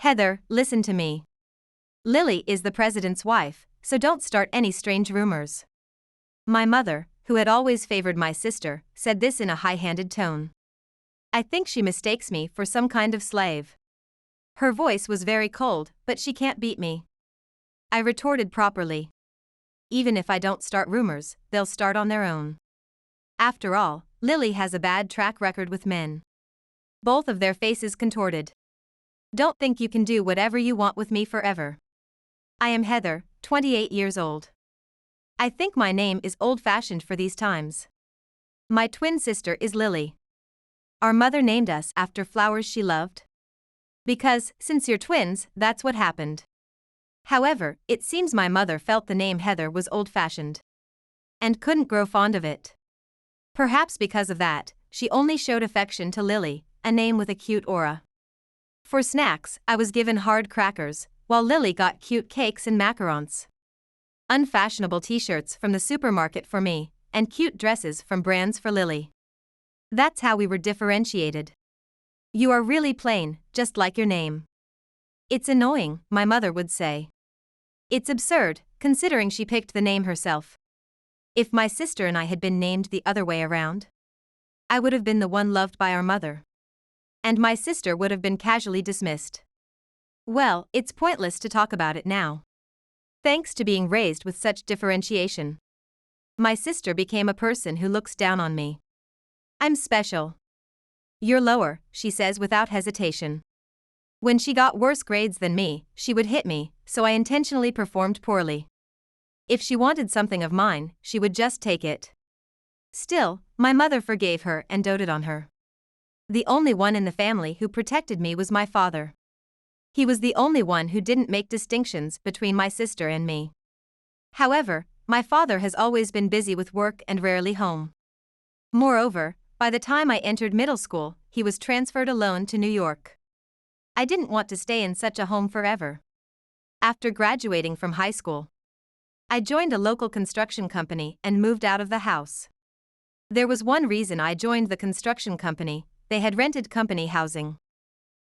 Heather, listen to me. Lily is the president's wife, so don't start any strange rumors. My mother, who had always favored my sister, said this in a high-handed tone. I think she mistakes me for some kind of slave. Her voice was very cold, but she can't beat me. I retorted properly. Even if I don't start rumors, they'll start on their own. After all, Lily has a bad track record with men. Both of their faces contorted. Don't think you can do whatever you want with me forever. I am Heather, 28 years old. I think my name is old-fashioned for these times. My twin sister is Lily. Our mother named us after flowers she loved. Because, since you're twins, that's what happened. However, it seems my mother felt the name Heather was old-fashioned. And couldn't grow fond of it. Perhaps because of that, she only showed affection to Lily, a name with a cute aura. For snacks, I was given hard crackers, while Lily got cute cakes and macarons. Unfashionable t-shirts from the supermarket for me, and cute dresses from brands for Lily. That's how we were differentiated. You are really plain, just like your name. It's annoying, my mother would say. It's absurd, considering she picked the name herself. If my sister and I had been named the other way around, I would have been the one loved by our mother. And my sister would have been casually dismissed. Well, it's pointless to talk about it now. Thanks to being raised with such differentiation, my sister became a person who looks down on me. I'm special. You're lower, she says without hesitation. When she got worse grades than me, she would hit me, so I intentionally performed poorly. If she wanted something of mine, she would just take it. Still, my mother forgave her and doted on her. The only one in the family who protected me was my father. He was the only one who didn't make distinctions between my sister and me. However, my father has always been busy with work and rarely home. Moreover, by the time I entered middle school, he was transferred alone to New York. I didn't want to stay in such a home forever. After graduating from high school, I joined a local construction company and moved out of the house. There was one reason I joined the construction company: they had rented company housing.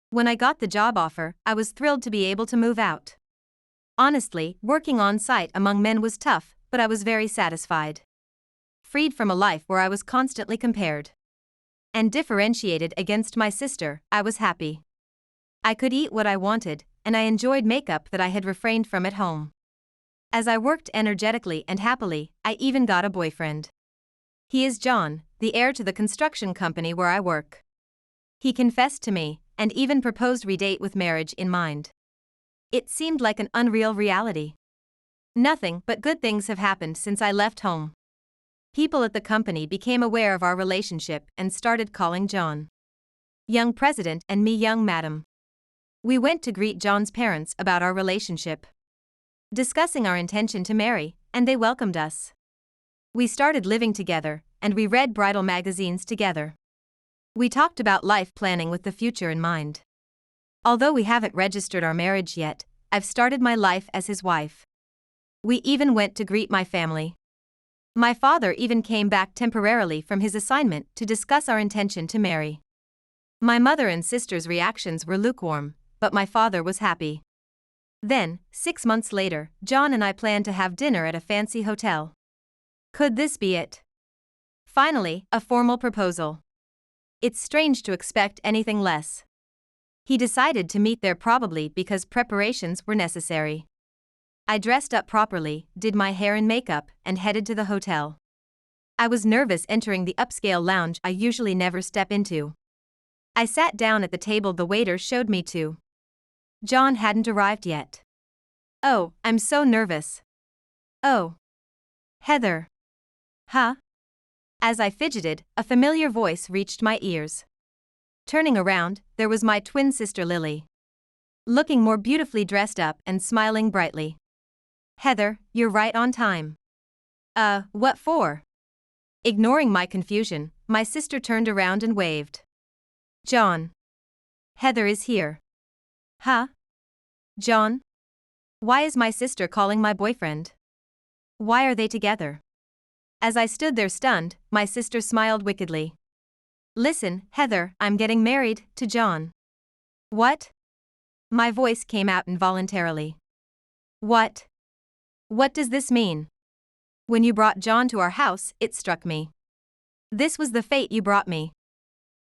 When I got the job offer, I was thrilled to be able to move out. Honestly, working on site among men was tough, but I was very satisfied. Freed from a life where I was constantly compared and differentiated against my sister, I was happy. I could eat what I wanted, and I enjoyed makeup that I had refrained from at home. As I worked energetically and happily, I even got a boyfriend. He is John, the heir to the construction company where I work. He confessed to me, and even proposed redate with marriage in mind. It seemed like an unreal reality. Nothing but good things have happened since I left home. People at the company became aware of our relationship and started calling John young president and me young madam. We went to greet John's parents about our relationship, discussing our intention to marry, and they welcomed us. We started living together, and we read bridal magazines together. We talked about life planning with the future in mind. Although we haven't registered our marriage yet, I've started my life as his wife. We even went to greet my family. My father even came back temporarily from his assignment to discuss our intention to marry. My mother and sister's reactions were lukewarm, but my father was happy. Then, 6 months later, John and I planned to have dinner at a fancy hotel. Could this be it? Finally, a formal proposal. It's strange to expect anything less. He decided to meet there probably because preparations were necessary. I dressed up properly, did my hair and makeup, and headed to the hotel. I was nervous entering the upscale lounge I usually never step into. I sat down at the table the waiter showed me to. John hadn't arrived yet. Oh, I'm so nervous. Oh. Heather. Huh? As I fidgeted, a familiar voice reached my ears. Turning around, there was my twin sister Lily, looking more beautifully dressed up and smiling brightly. Heather, you're right on time. What for? Ignoring my confusion, my sister turned around and waved. John. Heather is here. Huh? John? Why is my sister calling my boyfriend? Why are they together? As I stood there stunned, my sister smiled wickedly. Listen, Heather, I'm getting married to John. What? My voice came out involuntarily. What? What does this mean? When you brought John to our house, it struck me. This was the fate you brought me.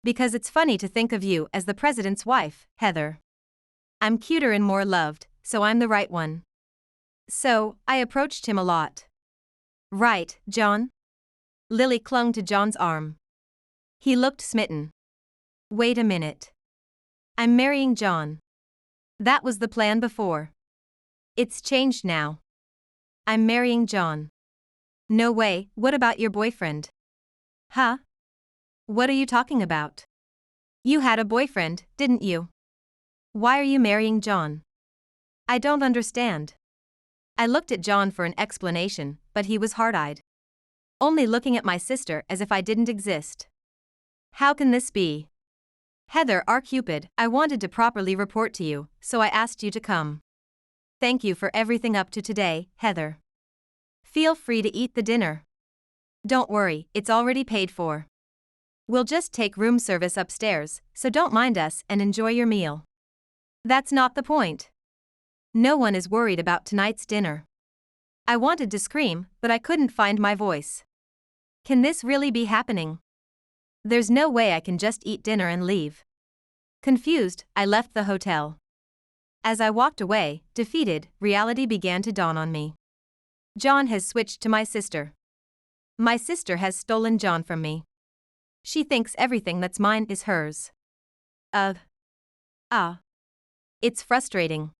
Because it's funny to think of you as the president's wife, Heather. I'm cuter and more loved, so I'm the right one. So, I approached him a lot. Right, John? Lily clung to John's arm. He looked smitten. Wait a minute. I'm marrying John. That was the plan before. It's changed now. I'm marrying John. No way, what about your boyfriend? Huh? What are you talking about? You had a boyfriend, didn't you? Why are you marrying John? I don't understand. I looked at John for an explanation, but he was hard-eyed. Only looking at my sister as if I didn't exist. How can this be? Heather, our Cupid, I wanted to properly report to you, so I asked you to come. Thank you for everything up to today, Heather. Feel free to eat the dinner. Don't worry, it's already paid for. We'll just take room service upstairs, so don't mind us and enjoy your meal. That's not the point. No one is worried about tonight's dinner. I wanted to scream, but I couldn't find my voice. Can this really be happening? There's no way I can just eat dinner and leave. Confused, I left the hotel. As I walked away, defeated, reality began to dawn on me. John has switched to my sister. My sister has stolen John from me. She thinks everything that's mine is hers. It's frustrating.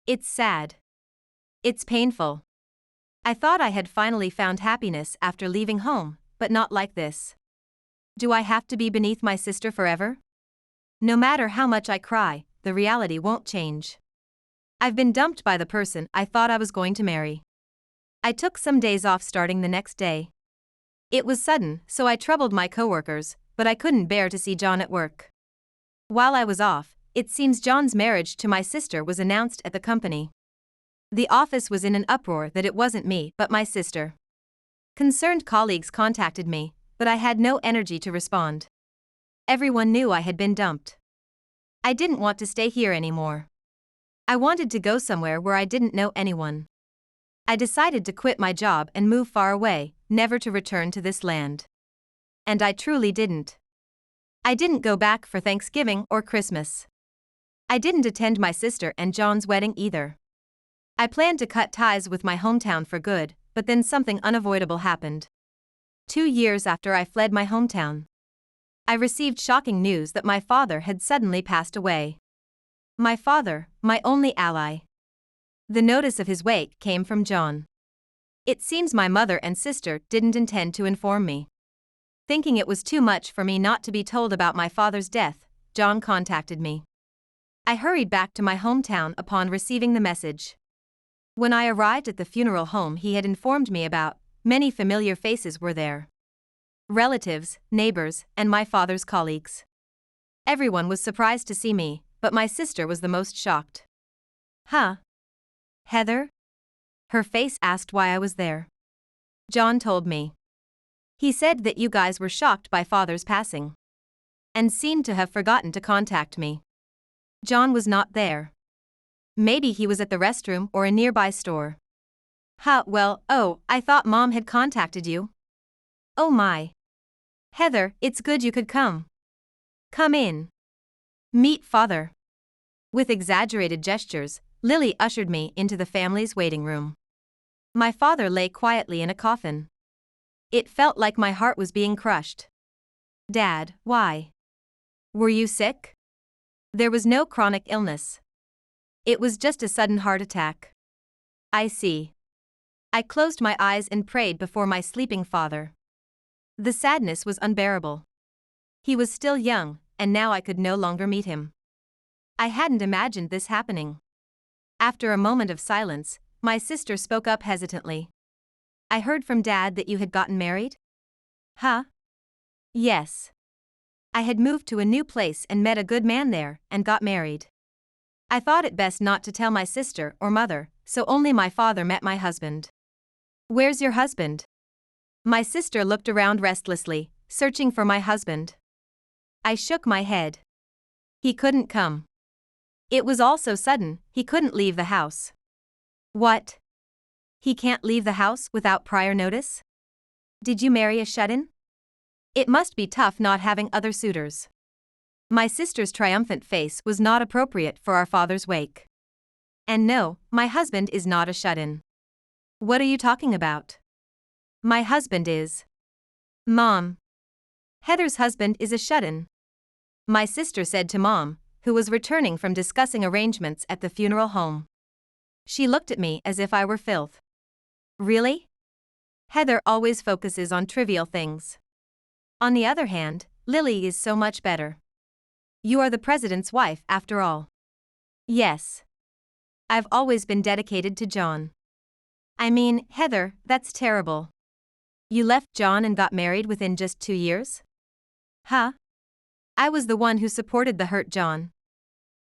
It's sad. It's painful. I thought I had finally found happiness after leaving home, but not like this. Do I have to be beneath my sister forever? No matter how much I cry, the reality won't change. I've been dumped by the person I thought I was going to marry. I took some days off starting the next day. It was sudden, so I troubled my coworkers, but I couldn't bear to see John at work. While I was off, it seems John's marriage to my sister was announced at the company. The office was in an uproar that it wasn't me but my sister. Concerned colleagues contacted me, but I had no energy to respond. Everyone knew I had been dumped. I didn't want to stay here anymore. I wanted to go somewhere where I didn't know anyone. I decided to quit my job and move far away, never to return to this land. And I truly didn't. I didn't go back for Thanksgiving or Christmas. I didn't attend my sister and John's wedding either. I planned to cut ties with my hometown for good, but then something unavoidable happened. 2 years after I fled my hometown, I received shocking news that my father had suddenly passed away. My father, my only ally. The notice of his wake came from John. It seems my mother and sister didn't intend to inform me. Thinking it was too much for me not to be told about my father's death, John contacted me. I hurried back to my hometown upon receiving the message. When I arrived at the funeral home he had informed me about, many familiar faces were there. Relatives, neighbors, and my father's colleagues. Everyone was surprised to see me, but my sister was the most shocked. Huh? Heather? Her face asked why I was there. John told me. He said that you guys were shocked by father's passing. And seemed to have forgotten to contact me. John was not there. Maybe he was at the restroom or a nearby store. I thought Mom had contacted you. Oh my. Heather, it's good you could come. Come in. Meet Father. With exaggerated gestures, Lily ushered me into the family's waiting room. My father lay quietly in a coffin. It felt like my heart was being crushed. Dad, why? Were you sick? There was no chronic illness. It was just a sudden heart attack. I see. I closed my eyes and prayed before my sleeping father. The sadness was unbearable. He was still young, and now I could no longer meet him. I hadn't imagined this happening. After a moment of silence, my sister spoke up hesitantly. I heard from Dad that you had gotten married? Huh? Yes. I had moved to a new place and met a good man there, and got married. I thought it best not to tell my sister or mother, so only my father met my husband. Where's your husband? My sister looked around restlessly, searching for my husband. I shook my head. He couldn't come. It was all so sudden, he couldn't leave the house. What? He can't leave the house without prior notice? Did you marry a shut-in? It must be tough not having other suitors. My sister's triumphant face was not appropriate for our father's wake. And no, my husband is not a shut-in. What are you talking about? My husband is. Mom. Heather's husband is a shut-in. My sister said to Mom, who was returning from discussing arrangements at the funeral home. She looked at me as if I were filth. Really? Heather always focuses on trivial things. On the other hand, Lily is so much better. You are the president's wife, after all. Yes. I've always been dedicated to John. I mean, Heather, that's terrible. You left John and got married within just 2 years? Huh? I was the one who supported the hurt John.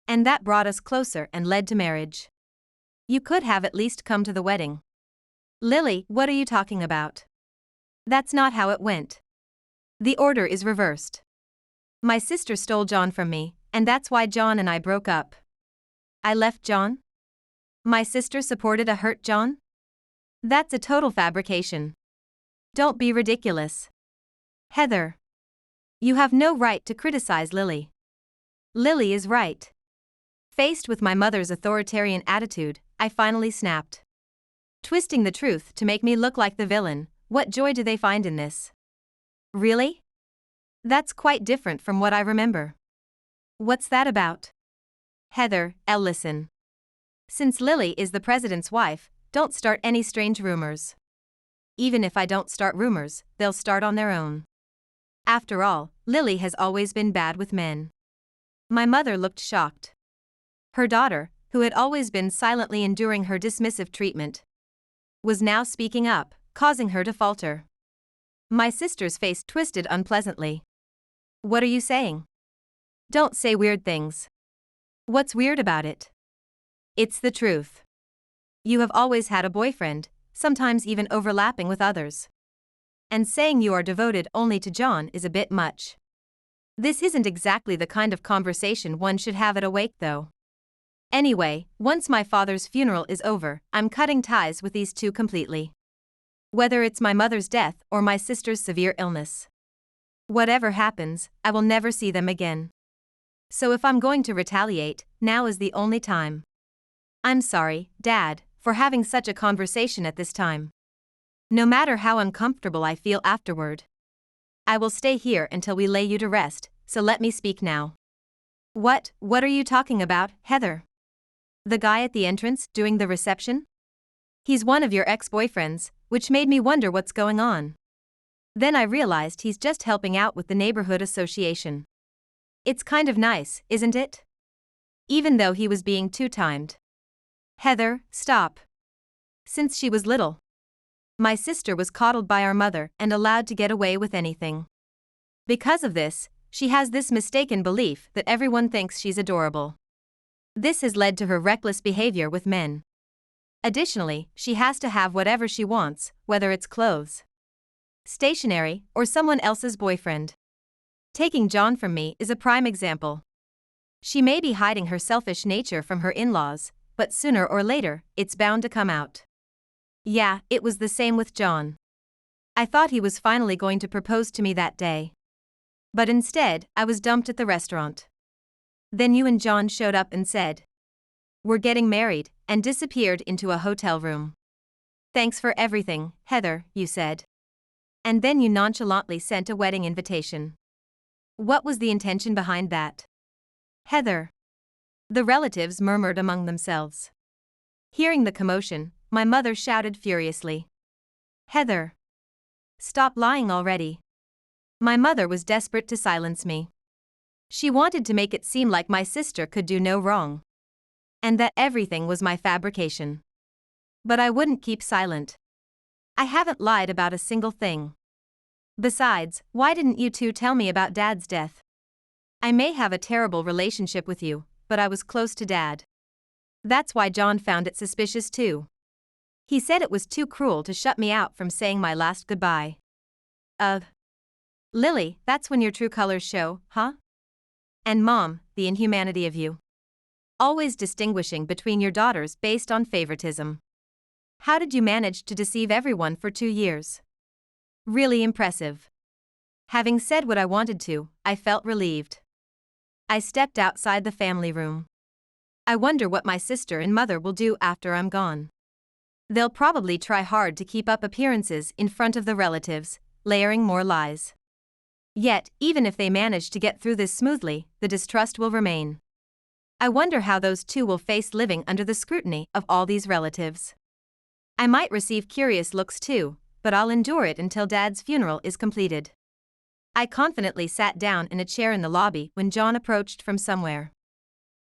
And that brought us closer and led to marriage. You could have at least come to the wedding. Lily, what are you talking about? That's not how it went. The order is reversed. My sister stole John from me, and that's why John and I broke up. I left John? My sister supported a hurt John? That's a total fabrication. Don't be ridiculous. Heather. You have no right to criticize Lily. Lily is right. Faced with my mother's authoritarian attitude, I finally snapped. Twisting the truth to make me look like the villain, what joy do they find in this? Really? That's quite different from what I remember. What's that about? Heather, listen. Since Lily is the president's wife, don't start any strange rumors. Even if I don't start rumors, they'll start on their own. After all, Lily has always been bad with men. My mother looked shocked. Her daughter, who had always been silently enduring her dismissive treatment, was now speaking up, causing her to falter. My sister's face twisted unpleasantly. What are you saying? Don't say weird things. What's weird about it? It's the truth. You have always had a boyfriend, sometimes even overlapping with others. And saying you are devoted only to John is a bit much. This isn't exactly the kind of conversation one should have at a wake, though. Anyway, once my father's funeral is over, I'm cutting ties with these two completely. Whether it's my mother's death or my sister's severe illness. Whatever happens, I will never see them again. So if I'm going to retaliate, now is the only time. I'm sorry, Dad, for having such a conversation at this time. No matter how uncomfortable I feel afterward. I will stay here until we lay you to rest, so let me speak now. What are you talking about, Heather? The guy at the entrance doing the reception? He's one of your ex-boyfriends, which made me wonder what's going on. Then I realized he's just helping out with the neighborhood association. It's kind of nice, isn't it? Even though he was being two-timed. Heather, stop. Since she was little, my sister was coddled by our mother and allowed to get away with anything. Because of this, she has this mistaken belief that everyone thinks she's adorable. This has led to her reckless behavior with men. Additionally, she has to have whatever she wants, whether it's clothes, stationery, or someone else's boyfriend. Taking John from me is a prime example. She may be hiding her selfish nature from her in-laws, but sooner or later, it's bound to come out. Yeah, it was the same with John. I thought he was finally going to propose to me that day. But instead, I was dumped at the restaurant. Then you and John showed up and said, "We're getting married," and disappeared into a hotel room. "Thanks for everything, Heather," you said. And then you nonchalantly sent a wedding invitation. What was the intention behind that? Heather. The relatives murmured among themselves. Hearing the commotion, my mother shouted furiously. Heather. Stop lying already. My mother was desperate to silence me. She wanted to make it seem like my sister could do no wrong. And that everything was my fabrication. But I wouldn't keep silent. I haven't lied about a single thing. Besides, why didn't you two tell me about Dad's death? I may have a terrible relationship with you, but I was close to Dad. That's why John found it suspicious too. He said it was too cruel to shut me out from saying my last goodbye. Lily, that's when your true colors show, huh? And Mom, the inhumanity of you. always distinguishing between your daughters based on favoritism. How did you manage to deceive everyone for 2 years? Really impressive. Having said what I wanted to, I felt relieved. I stepped outside the family room. I wonder what my sister and mother will do after I'm gone. They'll probably try hard to keep up appearances in front of the relatives, layering more lies. Yet, even if they manage to get through this smoothly, the distrust will remain. I wonder how those two will face living under the scrutiny of all these relatives. I might receive curious looks too, but I'll endure it until Dad's funeral is completed. I confidently sat down in a chair in the lobby when John approached from somewhere.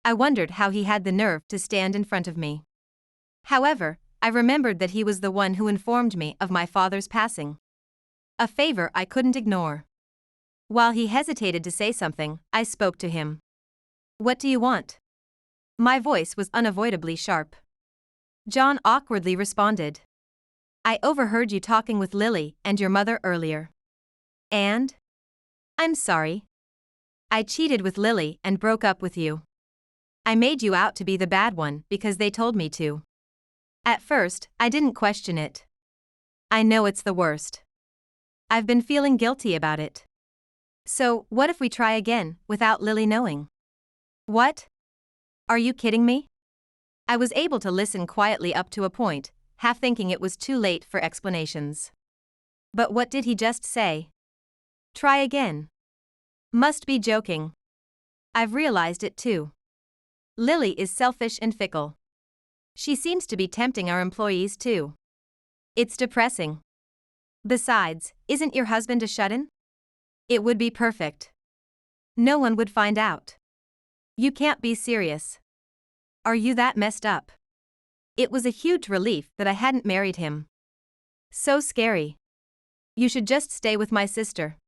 I wondered how he had the nerve to stand in front of me. However, I remembered that he was the one who informed me of my father's passing. A favor I couldn't ignore. While he hesitated to say something, I spoke to him. "What do you want?" My voice was unavoidably sharp. John awkwardly responded. "I overheard you talking with Lily and your mother earlier. And? I'm sorry. I cheated with Lily and broke up with you. I made you out to be the bad one because they told me to. At first, I didn't question it. I know it's the worst. I've been feeling guilty about it. So, what if we try again, without Lily knowing?" "What? Are you kidding me?" I was able to listen quietly up to a point, half thinking it was too late for explanations. But what did he just say? Try again. Must be joking. I've realized it too. Lily is selfish and fickle. She seems to be tempting our employees too. It's depressing. Besides, isn't your husband a shut-in? It would be perfect. No one would find out. You can't be serious. Are you that messed up? It was a huge relief that I hadn't married him. So scary. You should just stay with my sister.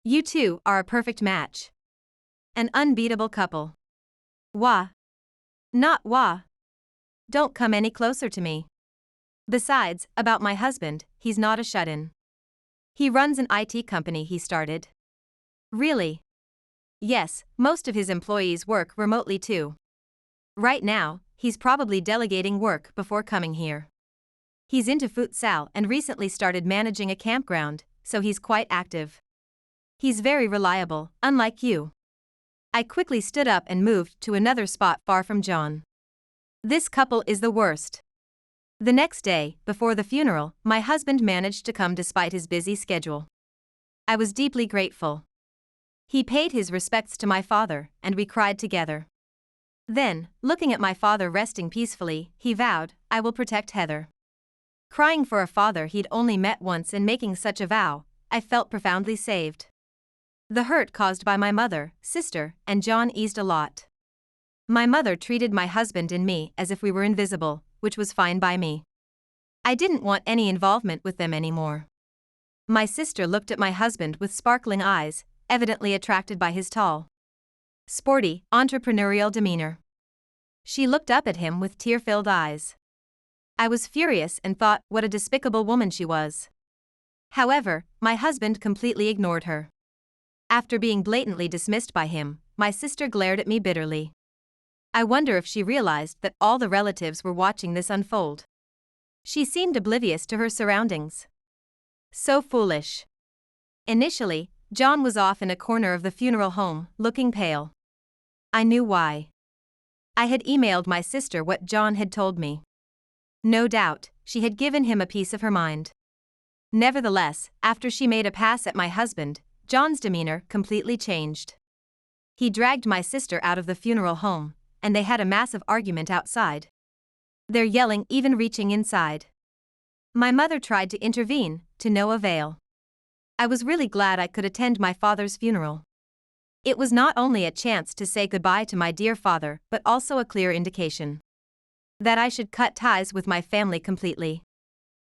You two are a perfect match. An unbeatable couple. Wah. Not wah. Don't come any closer to me. Besides, about my husband, he's not a shut-in. He runs an IT company he started. Really? Yes, most of his employees work remotely too. Right now, he's probably delegating work before coming here. He's into futsal and recently started managing a campground, so he's quite active. He's very reliable, unlike you. I quickly stood up and moved to another spot far from John. This couple is the worst. The next day, before the funeral, my husband managed to come despite his busy schedule. I was deeply grateful. He paid his respects to my father, and we cried together. Then, looking at my father resting peacefully, he vowed, "I will protect Heather." Crying for a father he'd only met once and making such a vow, I felt profoundly saved. The hurt caused by my mother, sister, and John eased a lot. My mother treated my husband and me as if we were invisible, which was fine by me. I didn't want any involvement with them anymore. My sister looked at my husband with sparkling eyes, evidently attracted by his tall, sporty, entrepreneurial demeanor. She looked up at him with tear-filled eyes. I was furious and thought what a despicable woman she was. However, my husband completely ignored her. After being blatantly dismissed by him, my sister glared at me bitterly. I wonder if she realized that all the relatives were watching this unfold. She seemed oblivious to her surroundings. So foolish. Initially, John was off in a corner of the funeral home, looking pale. I knew why. I had emailed my sister what John had told me. No doubt, she had given him a piece of her mind. Nevertheless, after she made a pass at my husband, John's demeanor completely changed. He dragged my sister out of the funeral home, and they had a massive argument outside. Their yelling even reaching inside. My mother tried to intervene, to no avail. I was really glad I could attend my father's funeral. It was not only a chance to say goodbye to my dear father, but also a clear indication that I should cut ties with my family completely.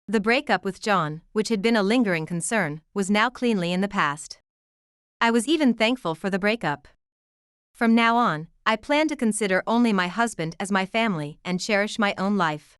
The breakup with John, which had been a lingering concern, was now cleanly in the past. I was even thankful for the breakup. From now on, I plan to consider only my husband as my family and cherish my own life.